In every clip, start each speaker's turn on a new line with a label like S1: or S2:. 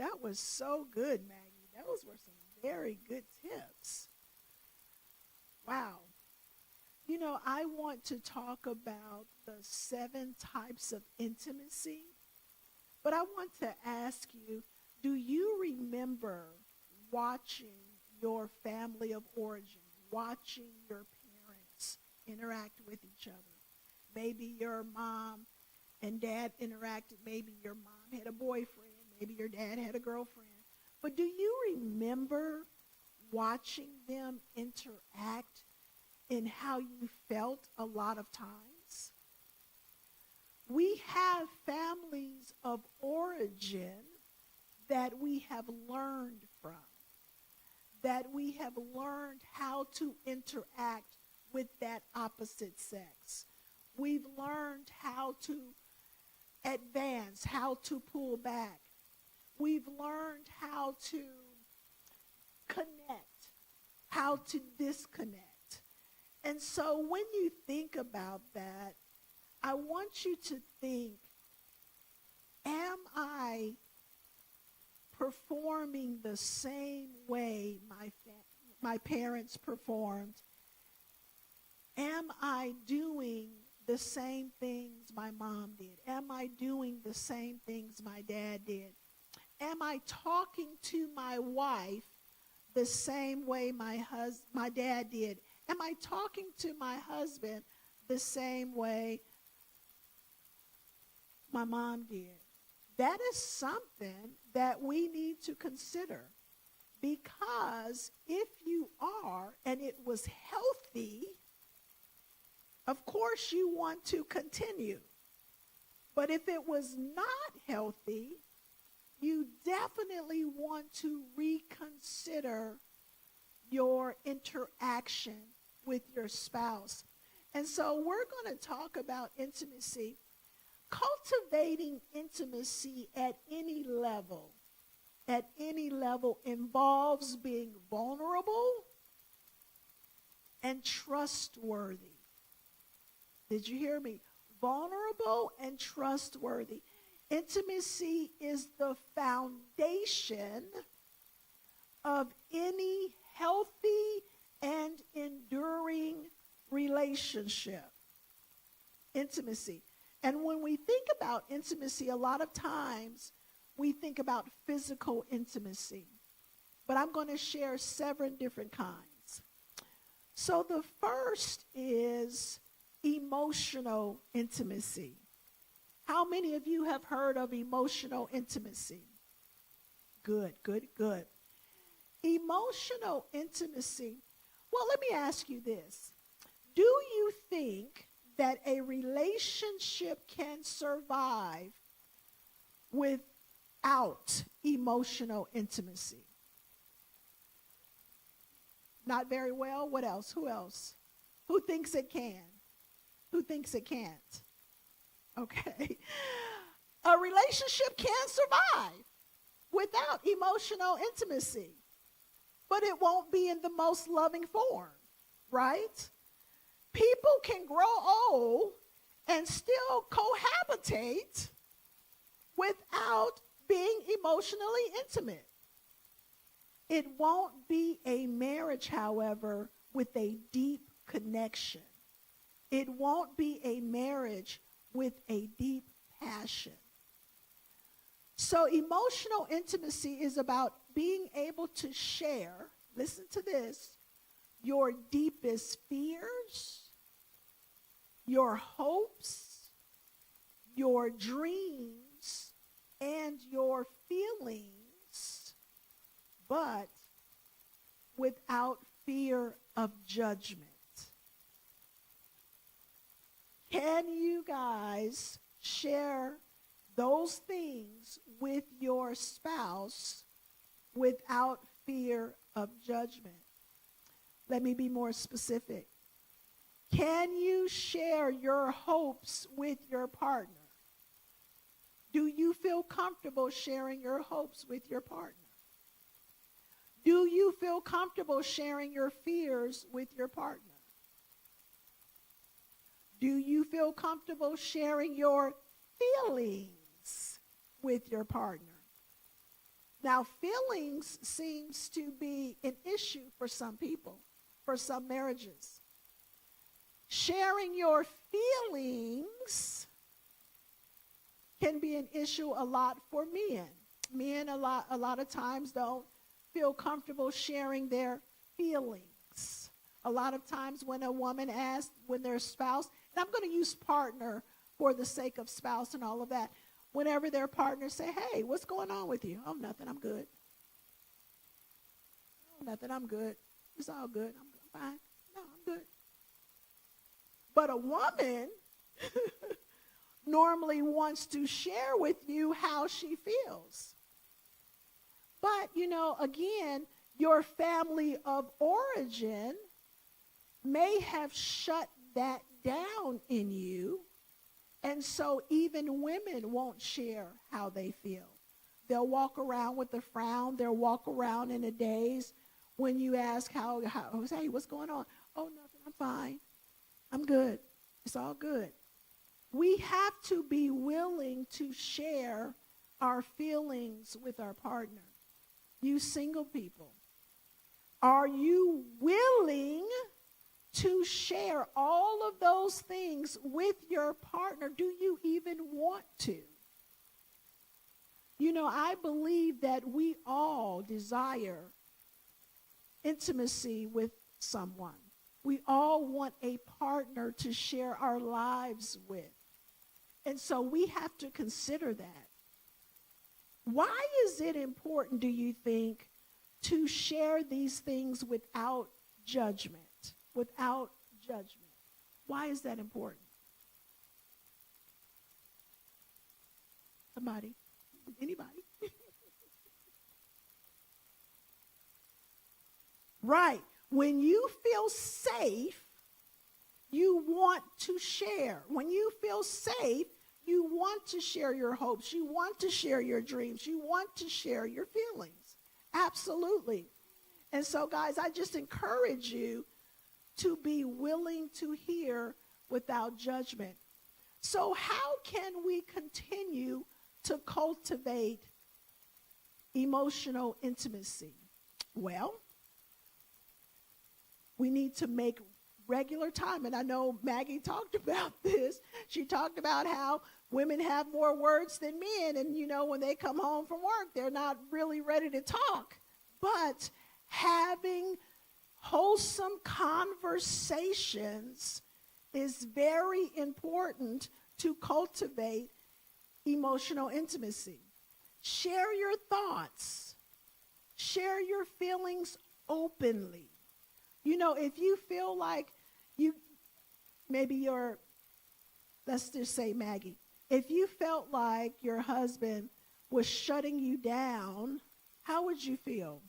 S1: That was so good, Maggie. Those were some very good tips. Wow. I want to talk about the 7 types of intimacy, but I want to ask you, do you remember watching your family of origin, watching your parents interact with each other? Maybe your mom and dad interacted. Maybe your mom had a boyfriend. Maybe your dad had a girlfriend. But do you remember watching them interact and how you felt a lot of times? We have families of origin that we have learned from, that we have learned how to interact with that opposite sex. We've learned how to advance, how to pull back. We've learned how to connect, how to disconnect. And so when you think about that, I want you to think, am I performing the same way my parents performed? Am I doing the same things my mom did? Am I doing the same things my dad did? Am I talking to my wife the same way my dad did? Am I talking to my husband the same way my mom did? That is something that we need to consider, because if you are, and it was healthy, of course you want to continue. But if it was not healthy, you definitely want to reconsider your interaction with your spouse. And so we're going to talk about intimacy. Cultivating intimacy at any level involves being vulnerable and trustworthy. Did you hear me? Vulnerable and trustworthy. Intimacy is the foundation of any healthy and enduring relationship. Intimacy. And when we think about intimacy, a lot of times we think about physical intimacy. But I'm going to share 7 different kinds. So the first is emotional intimacy. How many of you have heard of emotional intimacy? Good, good, good. Emotional intimacy. Well, let me ask you this. Do you think that a relationship can survive without emotional intimacy? Not very well? What else? Who else? Who thinks it can? Who thinks it can't? Okay. A relationship can survive without emotional intimacy, but it won't be in the most loving form, right? People can grow old and still cohabitate without being emotionally intimate. It won't be a marriage, however, with a deep connection. It won't be a marriage with a deep passion. So emotional intimacy is about being able to share, listen to this, your deepest fears, your hopes, your dreams, and your feelings, but without fear of judgment. Can you guys share those things with your spouse without fear of judgment? Let me be more specific. Can you share your hopes with your partner? Do you feel comfortable sharing your hopes with your partner? Do you feel comfortable sharing your fears with your partner? Do you feel comfortable sharing your feelings with your partner? Now, feelings seems to be an issue for some people, for some marriages. Sharing your feelings can be an issue a lot for men. Men a lot of times don't feel comfortable sharing their feelings. A lot of times when a woman asks, when their spouse, and I'm going to use partner for the sake of spouse and all of that, whenever their partners say, hey, what's going on with you? Oh, nothing, I'm good. Oh, nothing, I'm good. It's all good. I'm fine. No, I'm good. But a woman normally wants to share with you how she feels. But, again, your family of origin may have shut that down in you. And so even women won't share how they feel. They'll walk around with a frown. They'll walk around in a daze. When you ask how hey, what's going on? Oh, nothing, I'm fine. I'm good. It's all good. We have to be willing to share our feelings with our partner. You single people, are you willing to share all of those things with your partner? Do you even want to? I believe that we all desire intimacy with someone. We all want a partner to share our lives with. And so we have to consider that. Why is it important, do you think, to share these things without judgment? Without judgment. Why is that important? Somebody? Anybody? Right. When you feel safe, you want to share. When you feel safe, you want to share your hopes. You want to share your dreams. You want to share your feelings. Absolutely. And so, guys, I just encourage you to be willing to hear without judgment. So how can we continue to cultivate emotional intimacy? Well, we need to make regular time. And I know Maggie talked about this. She talked about how women have more words than men. And, when they come home from work, they're not really ready to talk. But having wholesome conversations is very important to cultivate emotional intimacy. Share your thoughts. Share your feelings openly. If you feel like let's just say Maggie, if you felt like your husband was shutting you down, how would you feel?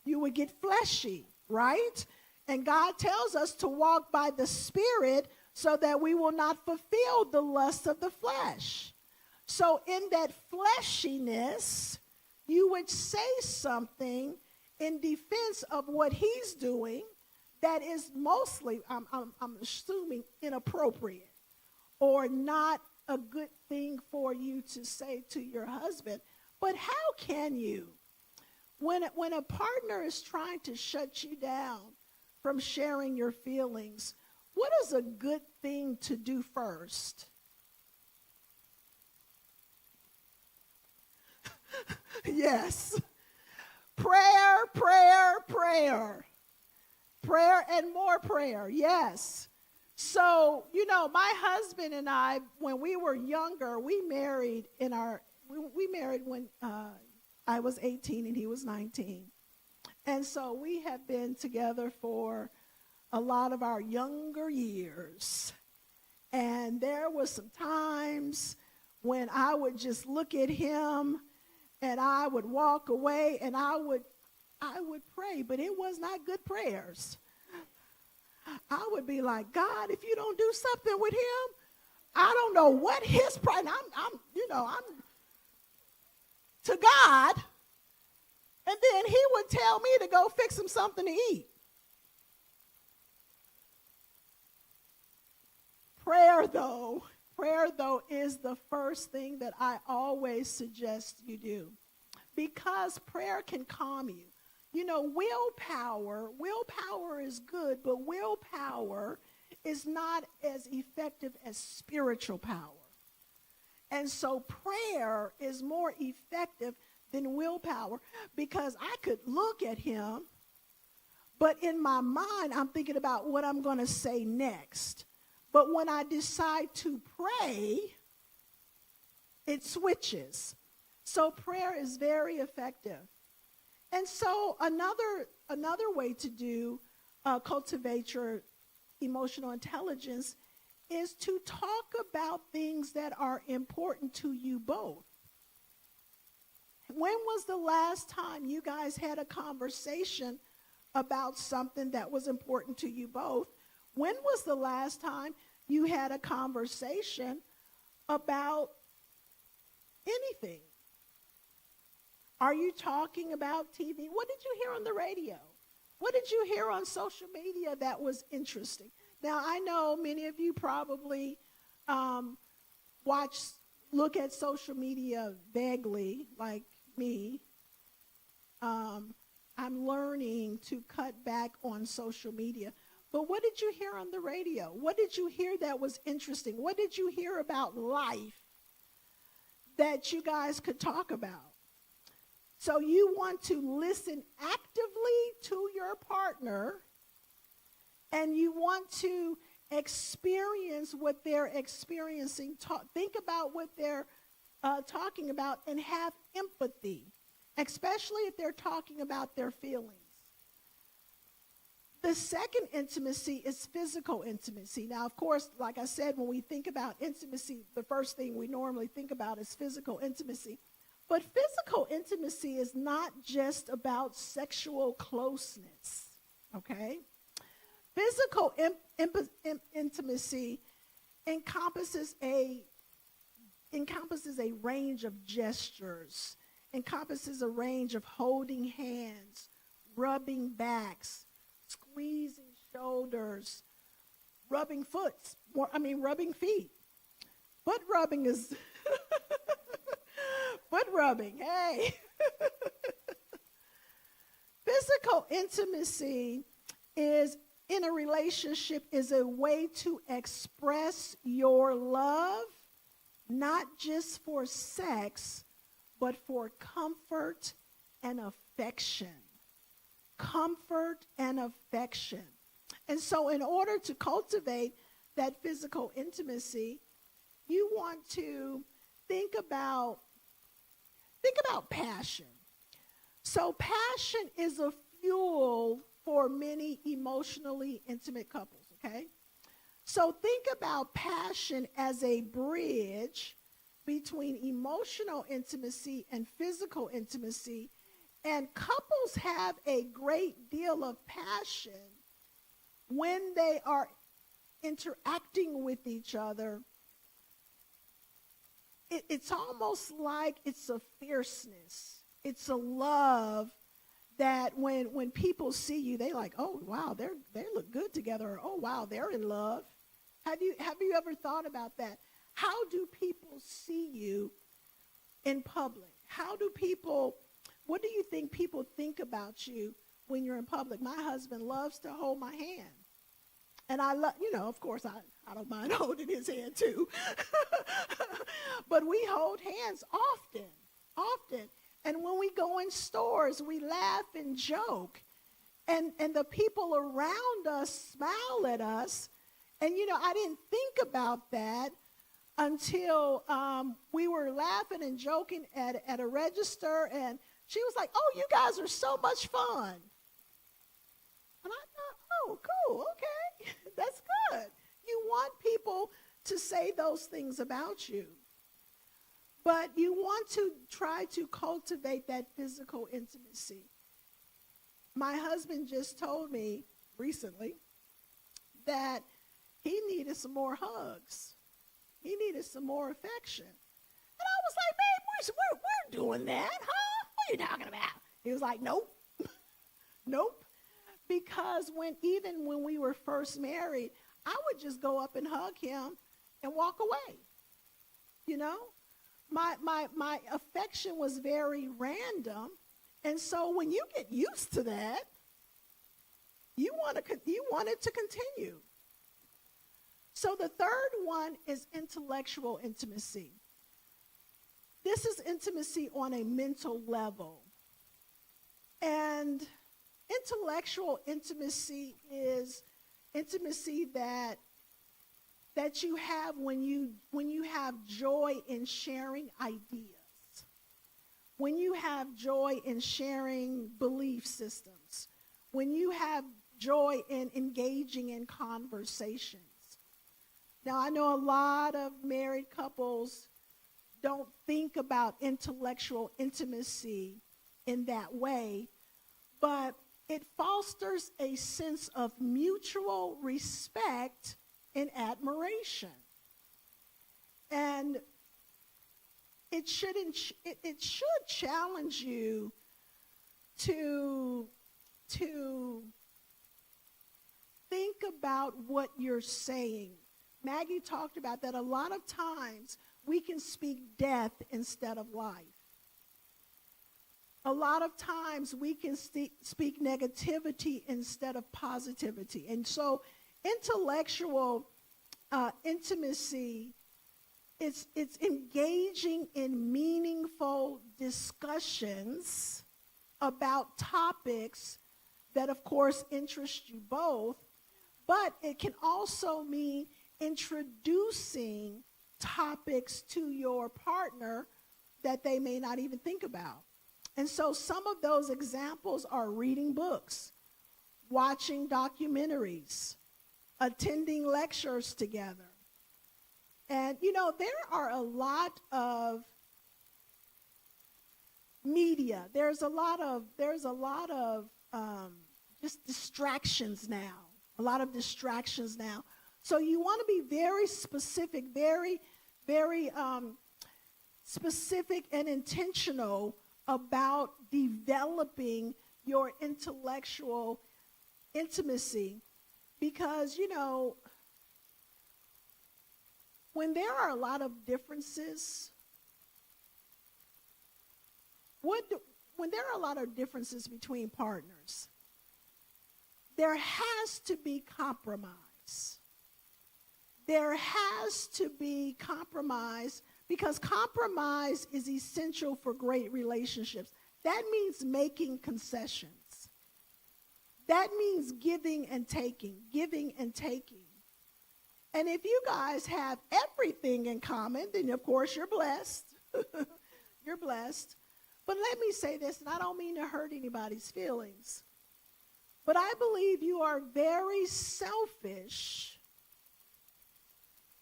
S1: You would get fleshy, right? And God tells us to walk by the Spirit so that we will not fulfill the lust of the flesh. So in that fleshiness, you would say something in defense of what he's doing that is mostly, I'm assuming, inappropriate or not a good thing for you to say to your husband. But how can you? When a partner is trying to shut you down from sharing your feelings, what is a good thing to do first? Yes. Prayer, prayer, prayer. Prayer and more prayer, yes. So, my husband and I, when we were younger, we married when I was 18 and he was 19. And so we have been together for a lot of our younger years. And there were some times when I would just look at him and I would walk away and I would pray, but it was not good prayers. I would be like, God, if you don't do something with him, I don't know what his pride. I'm to God, and then he would tell me to go fix him something to eat. Prayer, though, prayer, though, is the first thing that I always suggest you do, because prayer can calm you. You know, willpower is good, but willpower is not as effective as spiritual power. And so prayer is more effective than willpower, because I could look at him, but in my mind, I'm thinking about what I'm going to say next. But when I decide to pray, it switches. So prayer is very effective. And so another way to cultivate your emotional intelligence is to talk about things that are important to you both. When was the last time you guys had a conversation about something that was important to you both? When was the last time you had a conversation about anything? Are you talking about TV? What did you hear on the radio? What did you hear on social media that was interesting? Now, I know many of you probably look at social media vaguely, like me. I'm learning to cut back on social media. But what did you hear on the radio? What did you hear that was interesting? What did you hear about life that you guys could talk about? So you want to listen actively to your partner, and you want to experience what they're experiencing. Think about what they're talking about and have empathy, especially if they're talking about their feelings. The second intimacy is physical intimacy. Now, of course, like I said, when we think about intimacy, the first thing we normally think about is physical intimacy. But physical intimacy is not just about sexual closeness, okay? Physical intimacy encompasses a range of gestures, encompasses a range of holding hands, rubbing backs, squeezing shoulders, rubbing feet. Foot rubbing is foot rubbing, hey. Physical intimacy in a relationship is a way to express your love, not just for sex, but for comfort and affection. Comfort and affection. And so in order to cultivate that physical intimacy, you want to think about passion. So passion is a fuel for many emotionally intimate couples, okay? So think about passion as a bridge between emotional intimacy and physical intimacy. And couples have a great deal of passion when they are interacting with each other. It's almost like it's a fierceness. It's a love that when people see you, they like, oh, wow, they look good together. Or, oh, wow, they're in love. Have you ever thought about that? How do people see you in public? What do you think people think about you when you're in public? My husband loves to hold my hand. And I love, of course, I don't mind holding his hand too. But we hold hands often. And when we go in stores, we laugh and joke. And the people around us smile at us. And, I didn't think about that until we were laughing and joking at a register. And she was like, oh, you guys are so much fun. And I thought, oh, cool, okay, that's good. You want people to say those things about you. But you want to try to cultivate that physical intimacy. My husband just told me recently that he needed some more hugs. He needed some more affection. And I was like, babe, we're doing that, huh? What are you talking about? He was like, nope. Nope. Because even when we were first married, I would just go up and hug him and walk away. you know? My affection was very random. And so when you get used to that, you want it to continue. So the third one is intellectual intimacy. This is intimacy on a mental level. And intellectual intimacy is intimacy that you have when you have joy in sharing ideas, when you have joy in sharing belief systems, when you have joy in engaging in conversations. Now, I know a lot of married couples don't think about intellectual intimacy in that way, but it fosters a sense of mutual respect and admiration. And it should challenge you to think about what you're saying. Maggie talked about that a lot of times we can speak death instead of life. A lot of times we can speak negativity instead of positivity. And so intellectual intimacy, it's engaging in meaningful discussions about topics that, of course, interest you both, but it can also mean introducing topics to your partner that they may not even think about. And so some of those examples are reading books, watching documentaries, attending lectures together. And, you know, there are a lot of media. There's a lot of just distractions now, a lot of distractions now. So you want to be very specific, very specific and intentional about developing your intellectual intimacy. Because, you know, when there are a lot of differences, when there are a lot of differences between partners, there has to be compromise. There has to be compromise, because compromise is essential for great relationships. That means making concessions. That means giving and taking, giving and taking. And if you guys have everything in common, then of course you're blessed. You're blessed. But let me say this, and I don't mean to hurt anybody's feelings, but I believe you are very selfish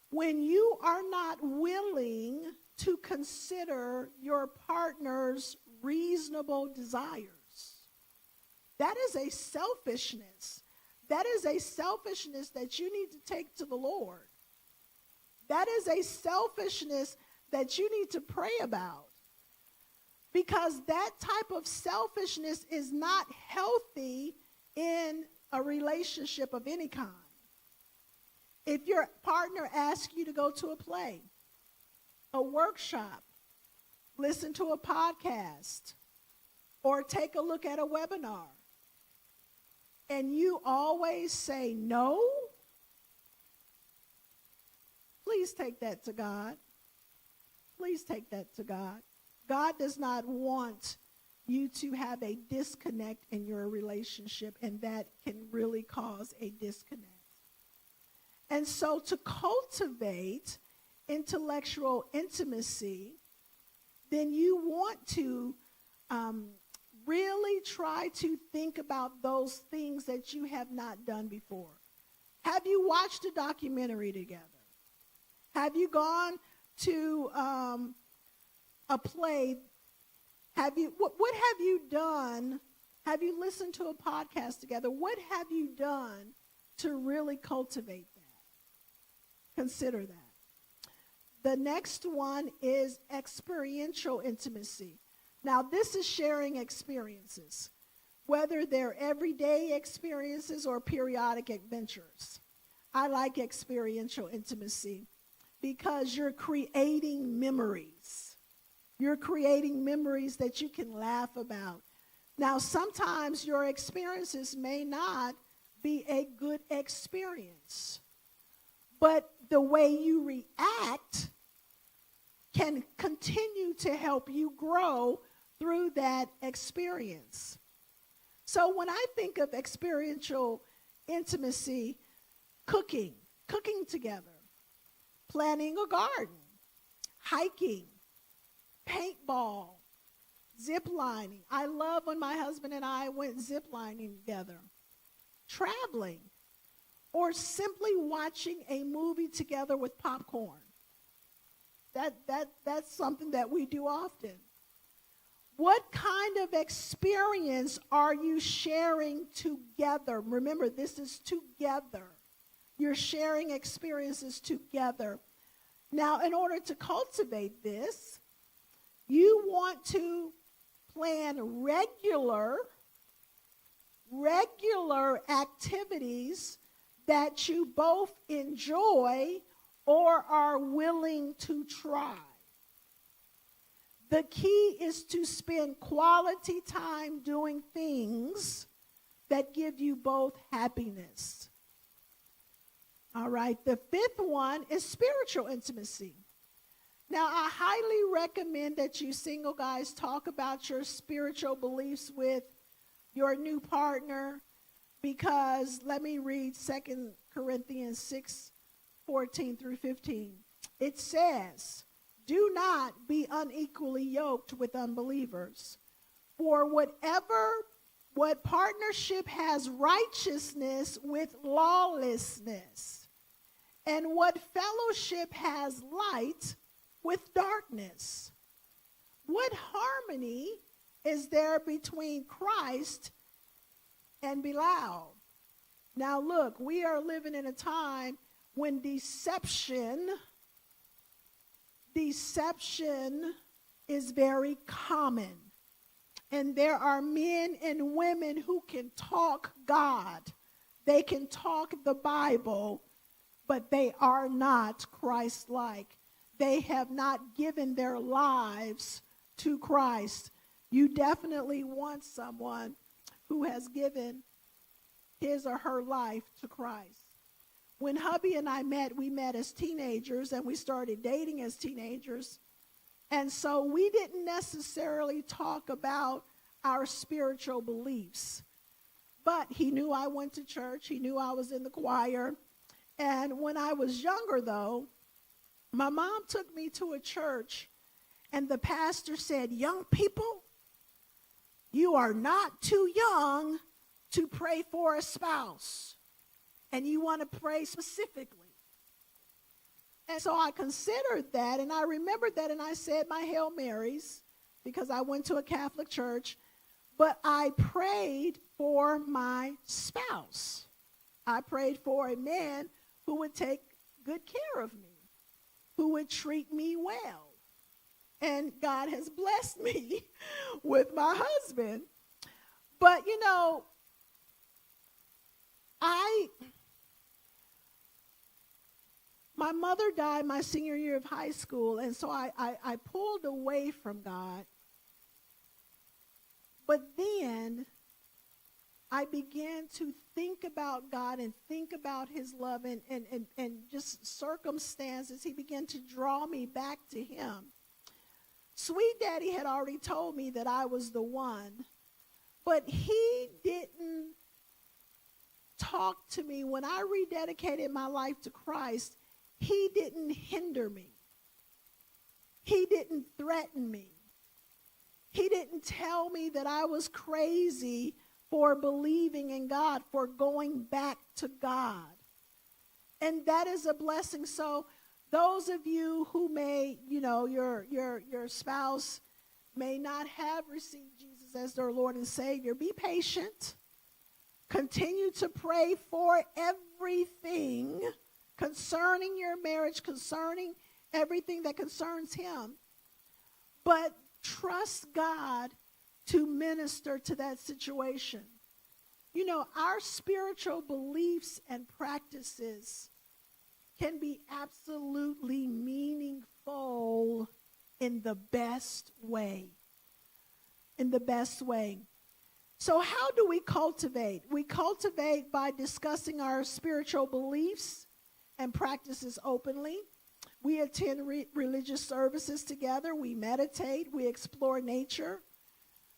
S1: when you are not willing to consider your partner's reasonable desires. That is a selfishness. That is a selfishness that you need to take to the Lord. That is a selfishness that you need to pray about. Because that type of selfishness is not healthy in a relationship of any kind. If your partner asks you to go to a play, a workshop, listen to a podcast, or take a look at a webinar, and you always say no, please take that to God. Please take that to God. God does not want you to have a disconnect in your relationship, and that can really cause a disconnect. And so to cultivate intellectual intimacy, then you want to really try to think about those things that you have not done before. Have you watched a documentary together? Have you gone to a play? What have you done? Have you listened to a podcast together? What have you done to really cultivate that? Consider that. The next one is experiential intimacy. Now, this is sharing experiences, whether they're everyday experiences or periodic adventures. I like experiential intimacy because you're creating memories. You're creating memories that you can laugh about. Now, sometimes your experiences may not be a good experience, but the way you react can continue to help you grow through that experience. So when I think of experiential intimacy, cooking together, planting a garden, hiking, paintball, zip lining. I love when my husband and I went zip lining together, traveling, or simply watching a movie together with popcorn. That's something that we do often. What kind of experience are you sharing together? Remember, this is together. You're sharing experiences together. Now, in order to cultivate this, you want to plan regular activities that you both enjoy or are willing to try. The key is to spend quality time doing things that give you both happiness. All right, the fifth one is spiritual intimacy. Now, I highly recommend that you single guys talk about your spiritual beliefs with your new partner, because let me read 2 Corinthians 6:14 through 15. It says, "Do not be unequally yoked with unbelievers. For what partnership has righteousness with lawlessness? And what fellowship has light with darkness? What harmony is there between Christ and Belial?" Now look, we are living in a time when deception is very common. And there are men and women who can talk God. They can talk the Bible, but they are not Christ-like. They have not given their lives to Christ. You definitely want someone who has given his or her life to Christ. When hubby and I met, we met as teenagers, and we started dating as teenagers. And so we didn't necessarily talk about our spiritual beliefs. But he knew I went to church. He knew I was in the choir. And when I was younger, though, my mom took me to a church, and the pastor said, "Young people, you are not too young to pray for a spouse. And you want to pray specifically." And so I considered that, and I remembered that, and I said my Hail Marys, because I went to a Catholic church, but I prayed for my spouse. I prayed for a man who would take good care of me, who would treat me well. And God has blessed me with my husband. But, you know, my mother died my senior year of high school, and so I pulled away from God. But then I began to think about God and think about his love and just circumstances. He began to draw me back to him. Sweet Daddy had already told me that I was the one, but he didn't talk to me. When I rededicated my life to Christ, he didn't hinder me. He didn't threaten me. He didn't tell me that I was crazy for believing in God, for going back to God. And that is a blessing. So those of you who may, your spouse may not have received Jesus as their Lord and Savior, be patient. Continue to pray for everything concerning your marriage, concerning everything that concerns him. But trust God to minister to that situation. You know, our spiritual beliefs and practices can be absolutely meaningful in the best way. In the best way. So how do we cultivate? We cultivate by discussing our spiritual beliefs and practices openly. We attend religious services together. We meditate. We explore nature.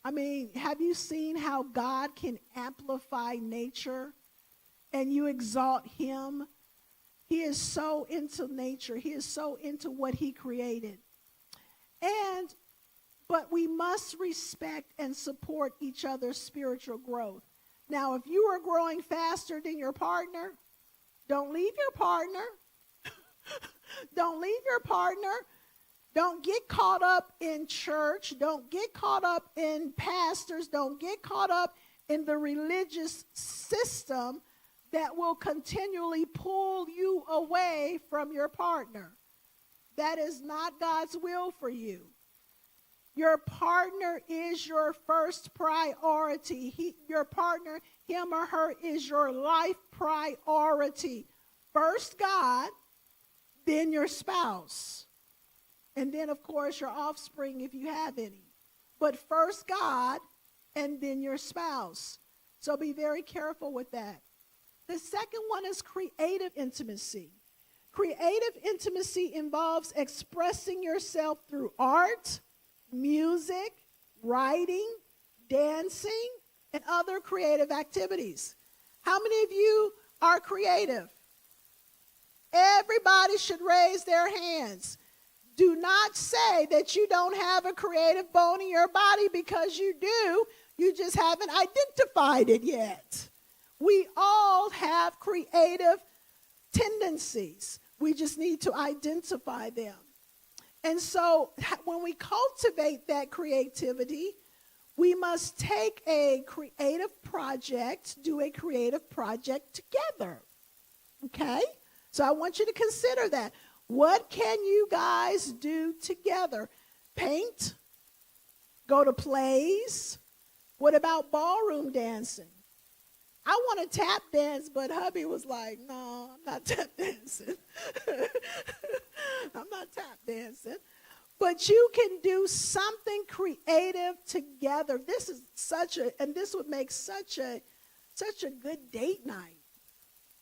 S1: I mean, have you seen how God can amplify nature and you exalt him? He is so into nature. He is so into what he created. But we must respect and support each other's spiritual growth. Now, if you are growing faster than your partner, don't leave your partner. Don't leave your partner. Don't get caught up in church. Don't get caught up in pastors. Don't get caught up in the religious system that will continually pull you away from your partner. That is not God's will for you. Your partner is your first priority. Your partner, him or her, is your life priority. First God, then your spouse. And then, of course, your offspring if you have any. But first God, and then your spouse. So be very careful with that. The second one is creative intimacy. Creative intimacy involves expressing yourself through art, music, writing, dancing, and other creative activities. How many of you are creative? Everybody should raise their hands. Do not say that you don't have a creative bone in your body, because you do. You just haven't identified it yet. We all have creative tendencies. We just need to identify them. And so when we cultivate that creativity, we must take a creative project, do a creative project together. Okay? So I want you to consider that. What can you guys do together? Paint? Go to plays? What about ballroom dancing? I want to tap dance, but hubby was like, no, I'm not tap dancing. I'm not tap dancing. But you can do something creative together. This would make such a good date night.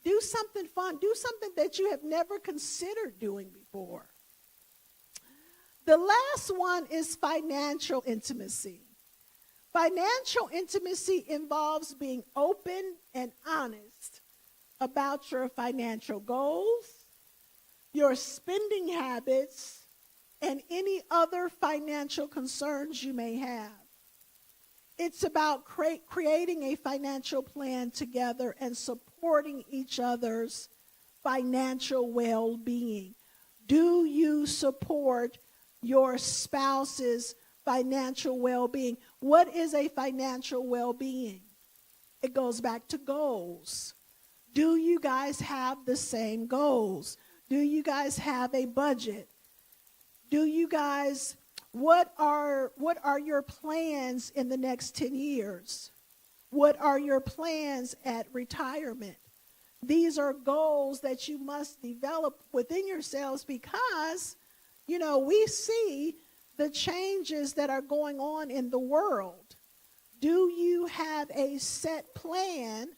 S1: Do something fun. Do something that you have never considered doing before. The last one is financial intimacy. Financial intimacy involves being open and honest about your financial goals, your spending habits, and any other financial concerns you may have. It's about creating a financial plan together and supporting each other's financial well-being. Do you support your spouse's financial well-being? What is a financial well-being? It goes back to goals. Do you guys have the same goals? Do you guys have a budget? Do you guys, what are your plans in the next 10 years? What are your plans at retirement? These are goals that you must develop within yourselves, because, we see the changes that are going on in the world. Do you have a set plan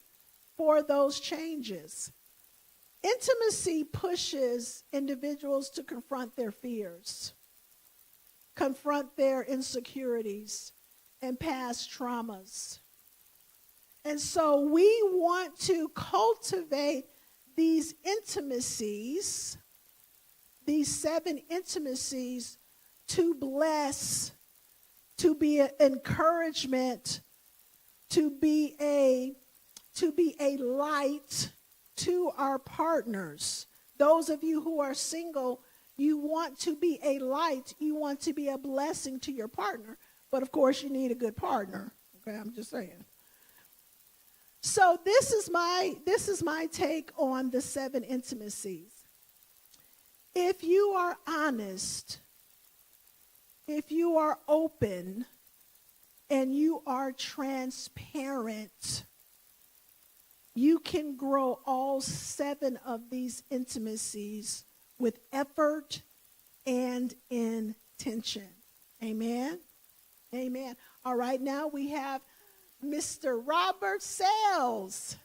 S1: for those changes? Intimacy pushes individuals to confront their fears, confront their insecurities and past traumas. And so we want to cultivate these intimacies, these 7 intimacies, to bless, to be an encouragement, to be a light to our partners. Those of you who are single, you want to be a light, you want to be a blessing to your partner, but of course you need a good partner. Okay, I'm just saying. So this is my take on the 7 intimacies. If you are honest, if you are open, and you are transparent, You can grow all 7 of these intimacies with effort and intention. Amen. Amen. All right, now we have Mr. Robert Sales.